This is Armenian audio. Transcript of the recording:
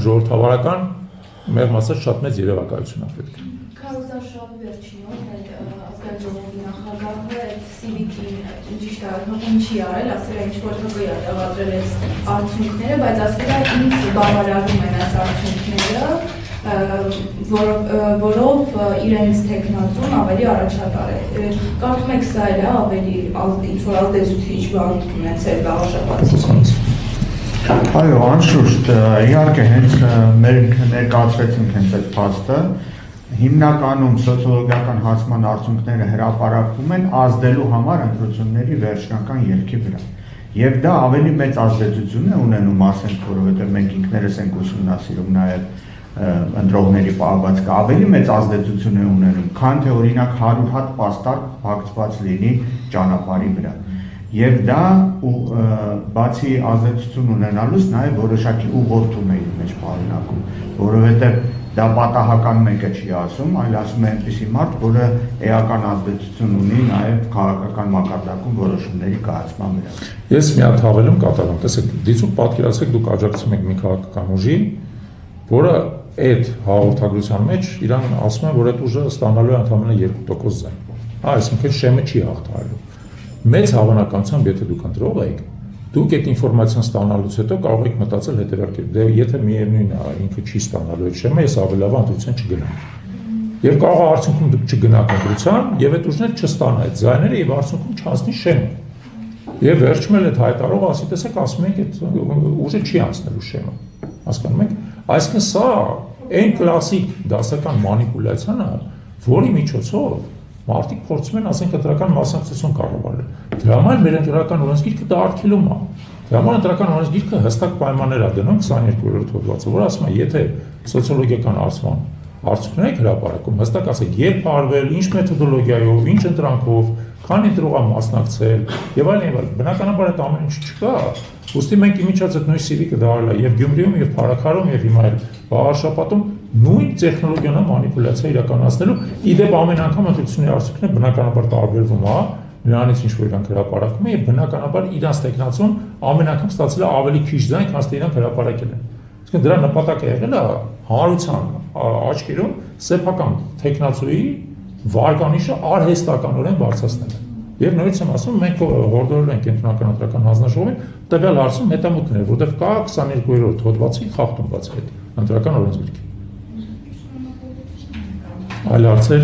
ժողովրդավարական մեղմ ասած շատ մեծ երևակայություն է պետք։ Քարոզարշավի վերջին այդ ազգային ժողովի նախագահը այդ CVT-ին ճիշտ է, ինչի արել, ասել է ինչ-որ հղի է տեղադրել այս արդյունքները, բայց ասել է ինձ բավարարում են այս արդյունքները, որով իրենց տեխնատուն ավելի առաջատար է։ Կարծում եք սա էլ է ավելի ինչ-որ ազդեցուցիչ բան ունեցել գաղափարից։ Այո, անշուշտ, իհարկե հենց մենք ներկայացրեցինք հենց այդ փաստը, հիմնականում սոցիոլոգիական հարցման արդյունքները հրապարակվում են ազդելու համար ընտրությունների վերջնական ելքի վրա։ Եվ դա ավելի մեծ ազդեցություն է ունենում, ասենք, որովհետև մենք ինքներս ենք ուսումնասիրում նաև ընտրողների պահվածքը, ավելի մեծ ազդեցություն է ունենում, քան թե օրինակ 100 հատ պաստառ փակցված լինի ճանապարհի վրա։ Եվ դա բացի ազդեցություն ունենալուց նաև որոշակի ուղղորդում է իր մեջ պարունակում, որովհետև դա պատահական մեկը չի ասում, այլ ասում է այնպիսի մարդ, որը էական ազդեցություն ունի նաև քաղաքական մակարդակում որոշումների կայացման վրա։ Ես մի հատ հավելում կատարում, տեսեք, դիցուկ պատկերացրեք դուք աջակցում եք մի քաղաքական ուժի, որը այդ հաղորդագրության մեջ իրան ասում է, որ այդ ուժը ստանալու է ընդամենը 2% ձայն։ Այսինքն շեմը չի հաղթահարելու։ Մեծ հավանականությամբ, եթե դուք ընտրող եք, դուք այդ ինֆորմացիան ստանալուց հետո կարող եք մտածել հետևյալի, դե եթե միևնույն է, ինքը չի ստանալու այդ շեմը, ես ավելի լավ ընտրության չգնամ։ Եվ կարող է արդյունքում դուք չգնաք ընտրության, եւ այդ ուժները չստանա այդ ձայները եւ արդյունքում չանցնի շեմը։ Եվ վերջում էլ այդ հայտարարողը ասի, տեսեք, ասում եք այդ ուժը չի անցնելու շեմը։ Հասկանում եք։ Այսինքն սա այն կլասիկ դասական մանիպուլյացիան է, որի միջոցով մարդիկ փորձում են, ասենք, ընտրական մասնակցություն կառավարել։ Դրա համար մեր ընտրական օրենսգիրքը դա արգելում է։ Դրա համար ընտրական օրենսգիրքը հստակ պայմաններ է դնում 22-րդ հոդվածը, որ ասում է, եթե սոցիոլոգիական հարցման արդյունքներ եք հրապարակում, հստակ ասեք, երբ արվել, ինչ մեթոդոլոգիայով, ինչ ընտրանքով, քանի ընտրող է մասնակցել եւ այլն։ Բնականաբար այդ ամեն ինչ չկա։ Ուստի մենք իմիջած այդ նույն CV-ը դարել է եւ Գյումրիում եւ Փարաքարում եւ հիմա էլ Վաղարշապատում նույն տեխնոլոգիան է մանիպուլյացիա իրականացնելու։ Իդեպ ամեն անգամ ընտրությունների արդյունքները բնականաբար տարբերվում է, նրանից ինչ որ իրանք հրապարակում են եւ բնականաբար իրանց տեխնացուն ամեն անգամ ստացել է ավելի քիչ ձայն, քան թե իրանք հրապարակել են։ Իսկ դրա նպատակը եղել է հանրության աչքերում սեփական տեխնացուի վարկանիշը արհեստականորեն բարձրացնել։ Եվ նույնիսկ եմ ասում, մենք հորդորել ենք Կենտրոնական ընտրական հանձնաժողովին տվյալ հարցում հետամուտքներ, որտեղ կա 22-րդ հոդվածի խախտում բացի այդ ընտրական օրենսգիրքի։ Այլ հարցեր